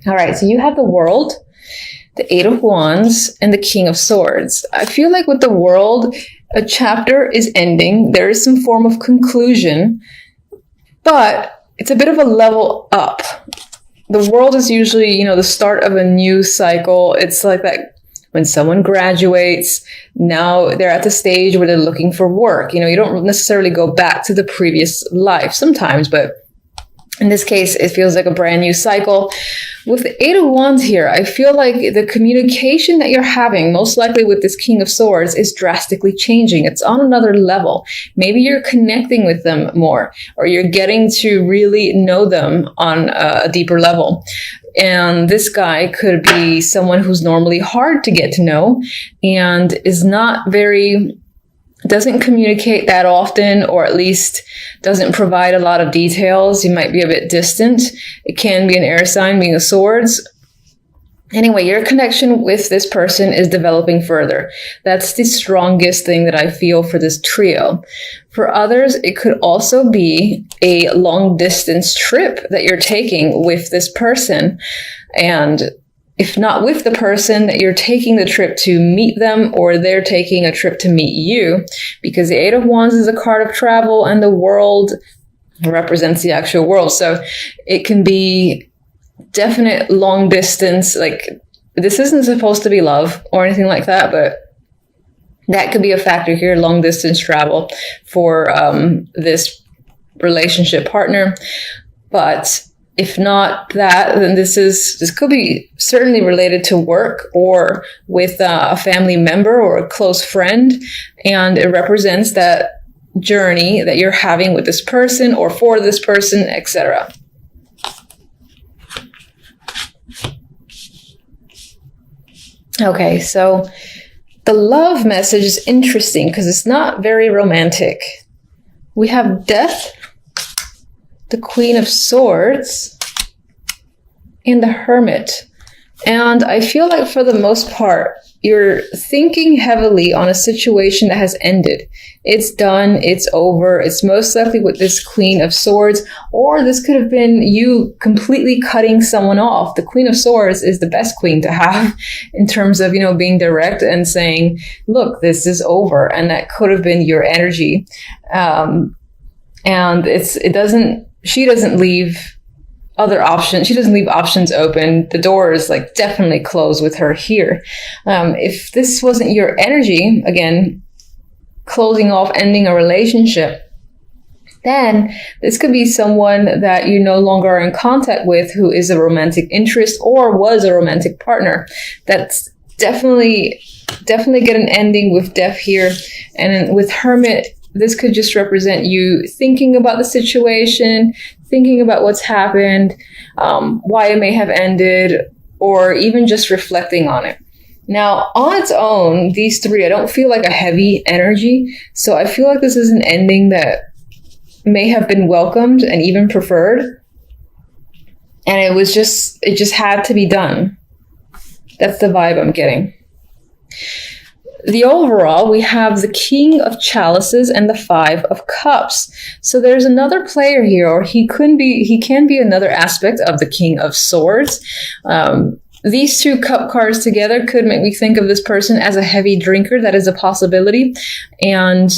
All right, so you have the World, the Eight of Wands, and the King of Swords. I feel like with the World, a chapter is ending. There is some form of conclusion, but it's a bit of a level up. The World is usually, the start of a new cycle. It's like that when someone graduates, now they're at the stage where they're looking for work. You don't necessarily go back to the previous life sometimes, but in this case, it feels like a brand new cycle. With the Eight of Wands here, I feel like the communication that you're having, most likely with this King of Swords, is drastically changing. It's on another level. Maybe you're connecting with them more, or you're getting to really know them on a deeper level. And this guy could be someone who's normally hard to get to know and is not doesn't communicate that often, or at least doesn't provide a lot of details. You might be a bit distant. It can be an air sign, being a swords. Anyway, your connection with this person is developing further. That's the strongest thing that I feel for this trio. For others, it could also be a long distance trip that you're taking with this person. And if not with the person, that you're taking the trip to meet them, or they're taking a trip to meet you, because the Eight of Wands is a card of travel and the World represents the actual world. So it can be definite long distance. Like, this isn't supposed to be love or anything like that, but that could be a factor here, long distance travel for this relationship partner. But if not that, then this could be certainly related to work or with a family member or a close friend. And it represents that journey that you're having with this person or for this person, etc. Okay, so the love message is interesting because it's not very romantic. We have Death, the Queen of Swords, and the Hermit. And I feel like for the most part, you're thinking heavily on a situation that has ended. It's done, it's over. It's most likely with this Queen of Swords, or this could have been you completely cutting someone off. The Queen of Swords is the best queen to have in terms of, being direct and saying, look, this is over. And that could have been your energy. And she doesn't leave other options. She doesn't leave options open. The door is definitely closed with her here. If this wasn't your energy, again, closing off, ending a relationship, then this could be someone that you no longer are in contact with, who is a romantic interest or was a romantic partner. That's definitely get an ending with Death here. And with Hermit, this could just represent you thinking about the situation, thinking about what's happened, why it may have ended, or even just reflecting on it. Now, on its own, these three, I don't feel like a heavy energy. So I feel like this is an ending that may have been welcomed and even preferred. And it just had to be done. That's the vibe I'm getting. The overall, we have the King of Chalices and the Five of Cups. So there's another player here, or he can be another aspect of the King of Swords. These two cup cards together could make me think of this person as a heavy drinker. That is a possibility. And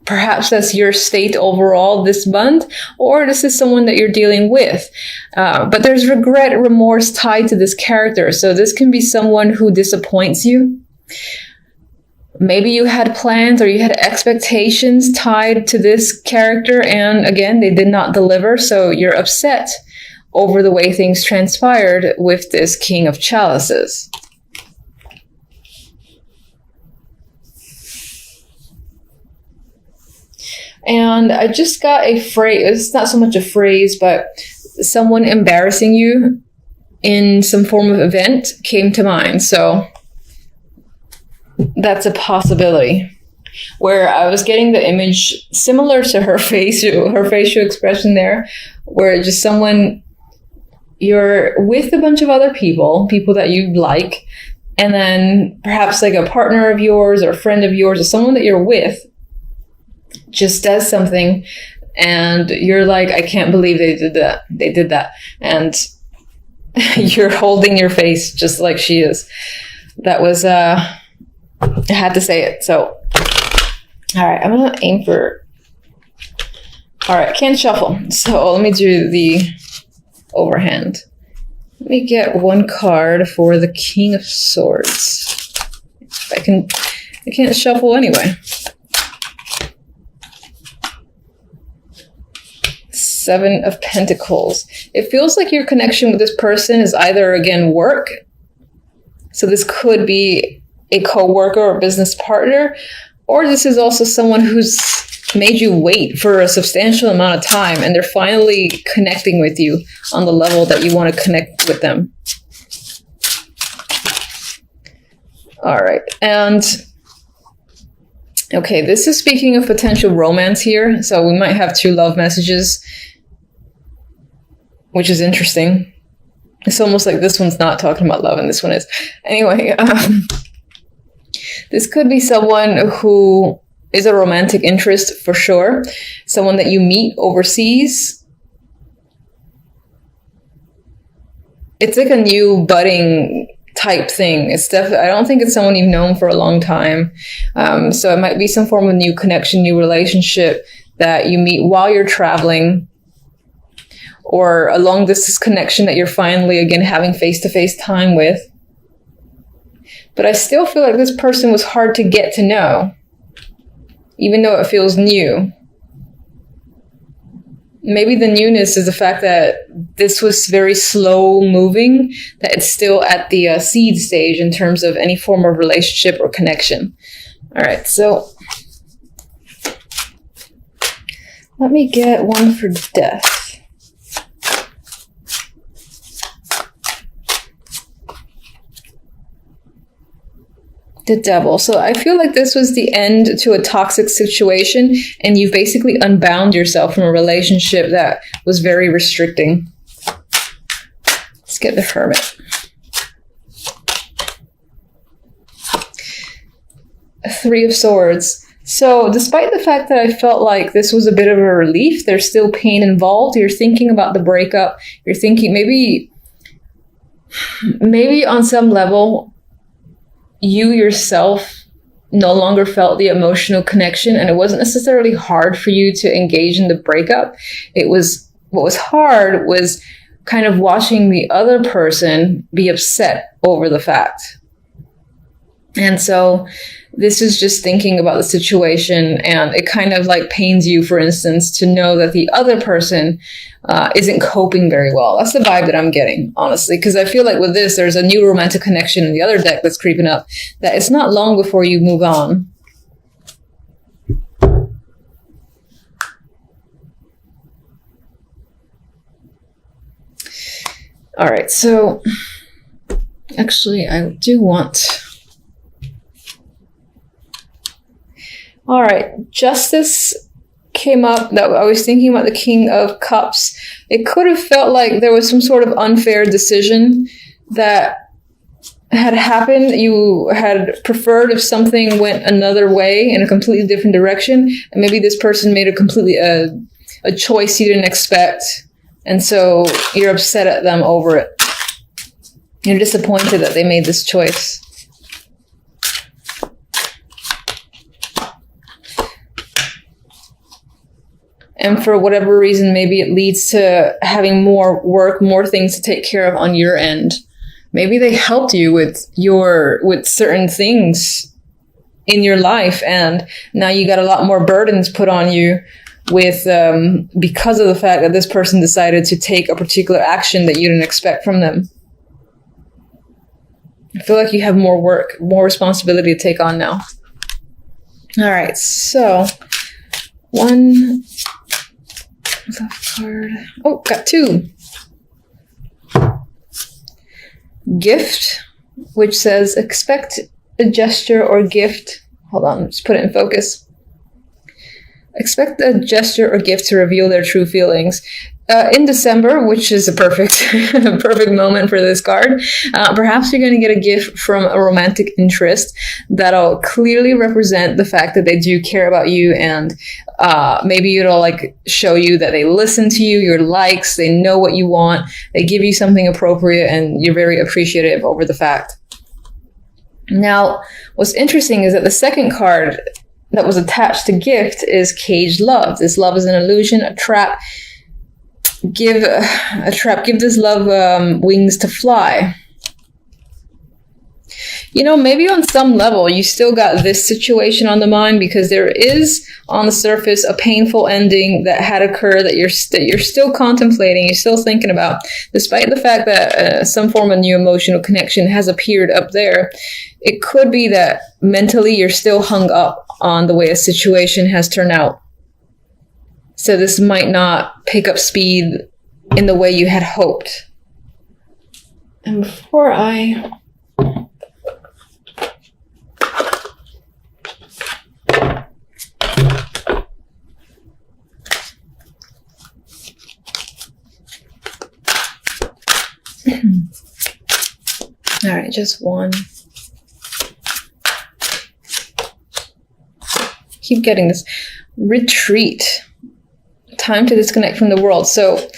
perhaps that's your state overall this month, or this is someone that you're dealing with. But there's regret, remorse tied to this character. So this can be someone who disappoints you. Maybe you had plans or you had expectations tied to this character, and again, they did not deliver, so you're upset over the way things transpired with this King of Chalices. And I just got a phrase, it's not so much a phrase, but someone embarrassing you in some form of event came to mind. So that's a possibility. Where I was getting the image similar to her facial expression there, where just someone, you're with a bunch of other people that you like, and then perhaps a partner of yours or a friend of yours or someone that you're with just does something and you're like, I can't believe they did that. And You're holding your face just like she is. That was, I had to say it. So, all right, I'm going to aim for, all right, can't shuffle. So let me do the overhand. Let me get one card for the King of Swords. If I can't shuffle anyway. Seven of Pentacles. It feels like your connection with this person is either, again, work. So this could be a co-worker or business partner, or this is also someone who's made you wait for a substantial amount of time and they're finally connecting with you on the level that you want to connect with them. All right. And okay, this is speaking of potential romance here. So we might have two love messages, which is interesting. It's almost like this one's not talking about love and this one is. Anyway, this could be someone who is a romantic interest for sure. Someone that you meet overseas. It's like a new budding type thing. It's definitely, I don't think it's someone you've known for a long time. So it might be some form of new connection, new relationship that you meet while you're traveling, or a long distance connection that you're finally, again, having face-to-face time with. But I still feel like this person was hard to get to know, even though it feels new. Maybe the newness is the fact that this was very slow moving, that it's still at the seed stage in terms of any form of relationship or connection. All right, so let me get one for Death. The Devil. So I feel like this was the end to a toxic situation, and you've basically unbound yourself from a relationship that was very restricting. Let's get the Hermit. Three of Swords. So despite the fact that I felt like this was a bit of a relief, there's still pain involved. You're thinking about the breakup. You're thinking maybe on some level, you yourself no longer felt the emotional connection, and it wasn't necessarily hard for you to engage in the breakup. What was hard was kind of watching the other person be upset over the fact. And so this is just thinking about the situation, and it kind of like pains you, for instance, to know that the other person isn't coping very well. That's the vibe that I'm getting, honestly, because I feel like with this, there's a new romantic connection in the other deck that's creeping up, that it's not long before you move on. All right, so actually, I do want... All right, Justice came up. That I was thinking about the King of Cups. It could have felt like there was some sort of unfair decision that had happened. You had preferred if something went another way in a completely different direction, and maybe this person made a choice you didn't expect, and so you're upset at them over it. You're disappointed that they made this choice. And for whatever reason, maybe it leads to having more work, more things to take care of on your end. Maybe they helped you with certain things in your life, and now you got a lot more burdens put on you with because of the fact that this person decided to take a particular action that you didn't expect from them. I feel like you have more work, more responsibility to take on now. All right, so one left card. Oh, got two. Gift, which says expect a gesture or gift. Hold on, let's put it in focus. Expect a gesture or gift to reveal their true feelings. In December, which is a perfect perfect moment for this card, perhaps you're going to get a gift from a romantic interest that'll clearly represent the fact that they do care about you, and maybe it'll like show you that they listen to you, your likes, they know what you want, they give you something appropriate, and you're very appreciative over the fact. Now, what's interesting is that the second card that was attached to gift is caged love. This love is an illusion, a trap. Give this love wings to fly. You know, maybe on some level you still got this situation on the mind, because there is on the surface a painful ending that had occurred that you're still contemplating, you're still thinking about, despite the fact that some form of new emotional connection has appeared up there. It could be that mentally you're still hung up on the way a situation has turned out. So this might not pick up speed in the way you had hoped. And before I... All right, just one. Keep getting this. Retreat. Time to disconnect from the world. So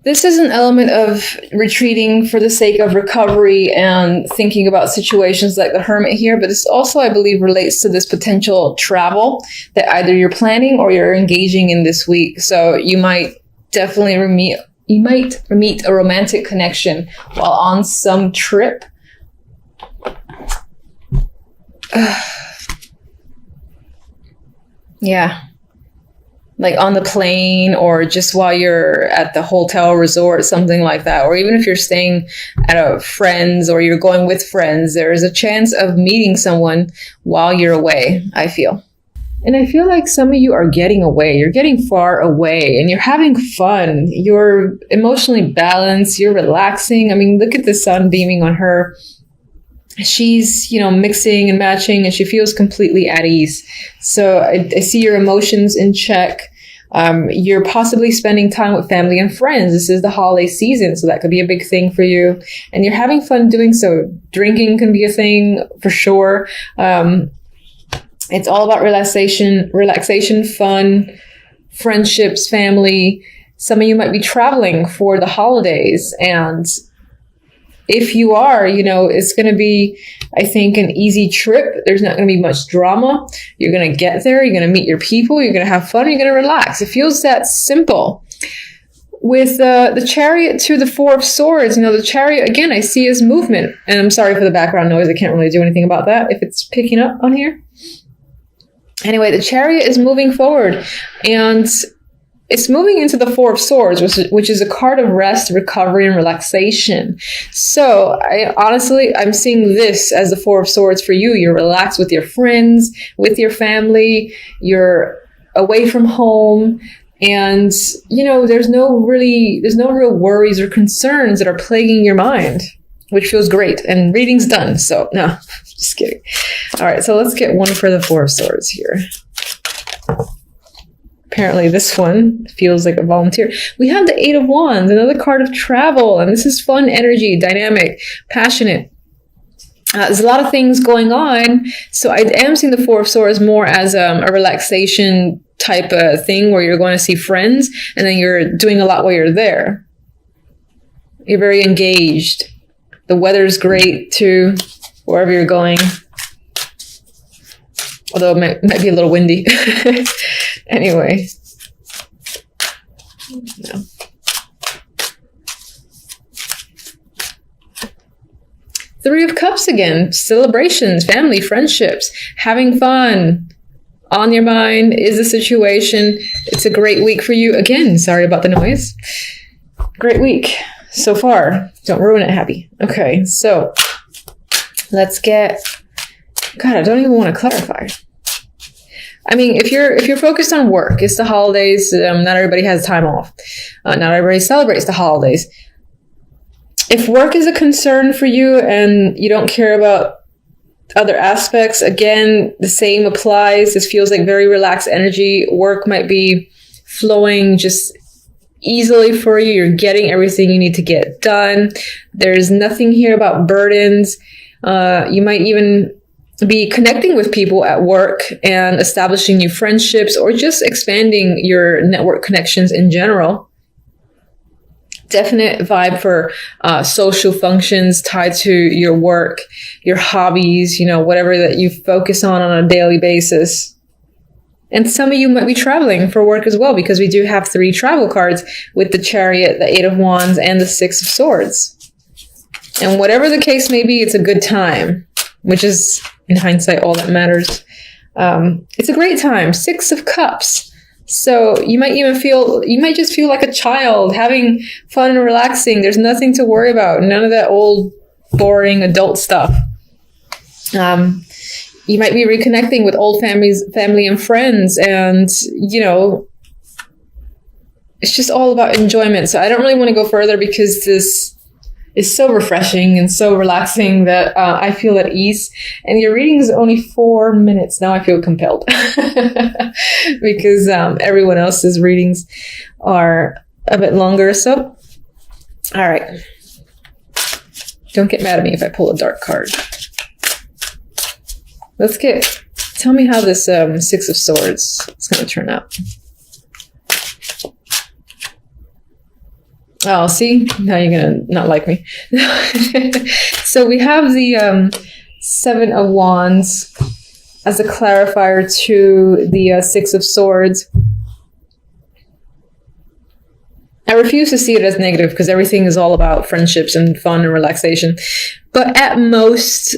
this is an element of retreating for the sake of recovery and thinking about situations like the Hermit here, but this also, I believe, relates to this potential travel that either you're planning or you're engaging in this week. So you might definitely meet a romantic connection while on some trip. Yeah. Like on the plane, or just while you're at the hotel resort, something like that. Or even if you're staying at a friend's or you're going with friends, there is a chance of meeting someone while you're away, I feel. And I feel like some of you are getting away. You're getting far away and you're having fun. You're emotionally balanced. You're relaxing. I mean, look at the sun beaming on her. She's, mixing and matching, and she feels completely at ease. So I see your emotions in check. You're possibly spending time with family and friends. This is the holiday season, so that could be a big thing for you. And you're having fun doing so. Drinking can be a thing for sure. It's all about relaxation, fun, friendships, family. Some of you might be traveling for the holidays, and if you are, it's going to be, I think, an easy trip. There's not going to be much drama. You're going to get there. You're going to meet your people. You're going to have fun. You're going to relax. It feels that simple. With the Chariot to the Four of Swords, the Chariot, again, I see as movement. And I'm sorry for the background noise. I can't really do anything about that if it's picking up on here. Anyway, the Chariot is moving forward. And it's moving into the Four of Swords, which is a card of rest, recovery, and relaxation. So I'm seeing this as the Four of Swords for you. You're relaxed with your friends, with your family. You're away from home. And, there's no real worries or concerns that are plaguing your mind, which feels great. And reading's done. So no, just kidding. All right. So let's get one for the Four of Swords here. Apparently this one feels like a volunteer. We have the Eight of Wands, another card of travel. And this is fun energy, dynamic, passionate. There's a lot of things going on. So I am seeing the Four of Swords more as a relaxation type of thing where you're going to see friends and then you're doing a lot while you're there. You're very engaged. The weather's great too, wherever you're going. Although it might be a little windy. Anyway. No. Three of Cups again. Celebrations, family, friendships, having fun. On your mind is the situation. It's a great week for you. Again, sorry about the noise. Great week so far. Don't ruin it, Happy. Okay, so let's get... God, I don't even want to clarify. I mean, if you're focused on work, it's the holidays. Not everybody has time off. Not everybody celebrates the holidays. If work is a concern for you and you don't care about other aspects, again, the same applies. This feels like very relaxed energy. Work might be flowing just, easily for you. You're getting everything you need to get done. There's nothing here about burdens. You might even be connecting with people at work and establishing new friendships, or just expanding your network connections in general. Definite vibe for social functions tied to your work, your hobbies, whatever that you focus on a daily basis. And some of you might be traveling for work as well, because we do have 3 travel cards with the Chariot, the 8 of Wands, and the 6 of Swords. And whatever the case may be, it's a good time, which is, in hindsight, all that matters. It's a great time. 6 of Cups. So you might just feel like a child, having fun and relaxing. There's nothing to worry about. None of that old, boring adult stuff. You might be reconnecting with old family and friends, and, it's just all about enjoyment. So I don't really want to go further, because this is so refreshing and so relaxing that I feel at ease. And your reading is only 4 minutes. Now I feel compelled because everyone else's readings are a bit longer. So, all right. Don't get mad at me if I pull a dark card. Tell me how this 6 of Swords is going to turn out. Oh, see? Now you're going to not like me. So we have the 7 of Wands as a clarifier to the 6 of Swords. I refuse to see it as negative, because everything is all about friendships and fun and relaxation. But at most,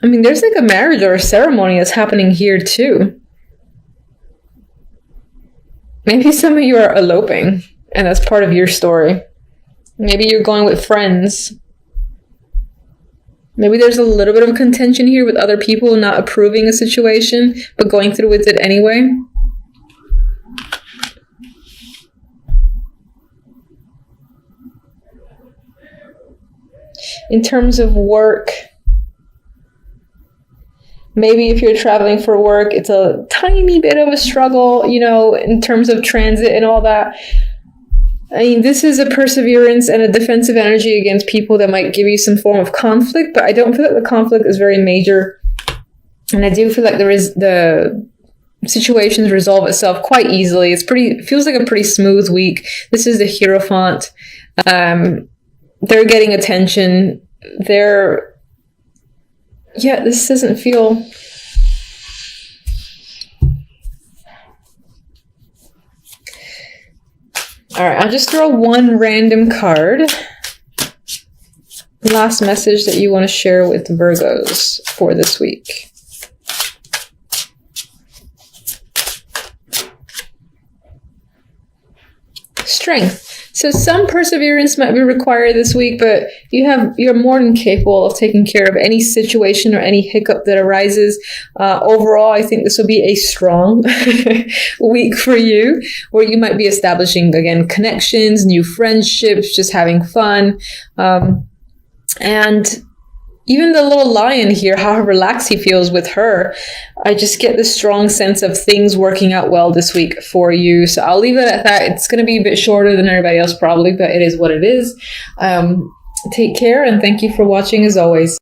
there's like a marriage or a ceremony that's happening here too. Maybe some of you are eloping, and that's part of your story. Maybe you're going with friends. Maybe there's a little bit of contention here with other people not approving a situation, but going through with it anyway. In terms of work, maybe if you're traveling for work, it's a tiny bit of a struggle, in terms of transit and all that. This is a perseverance and a defensive energy against people that might give you some form of conflict, but I don't feel like the conflict is very major. And I do feel like the situations resolve itself quite easily. It feels like a pretty smooth week. This is the Hierophant. They're getting attention. This doesn't feel... All right, I'll just throw one random card. Last message that you want to share with Virgos for this week. Strength. So some perseverance might be required this week, but you're more than capable of taking care of any situation or any hiccup that arises. Overall, I think this will be a strong week for you, where you might be establishing, again, connections, new friendships, just having fun. And even the little lion here, how relaxed he feels with her, I just get this strong sense of things working out well this week for you. So I'll leave it at that. It's going to be a bit shorter than everybody else probably, but it is what it is. Take care, and thank you for watching as always.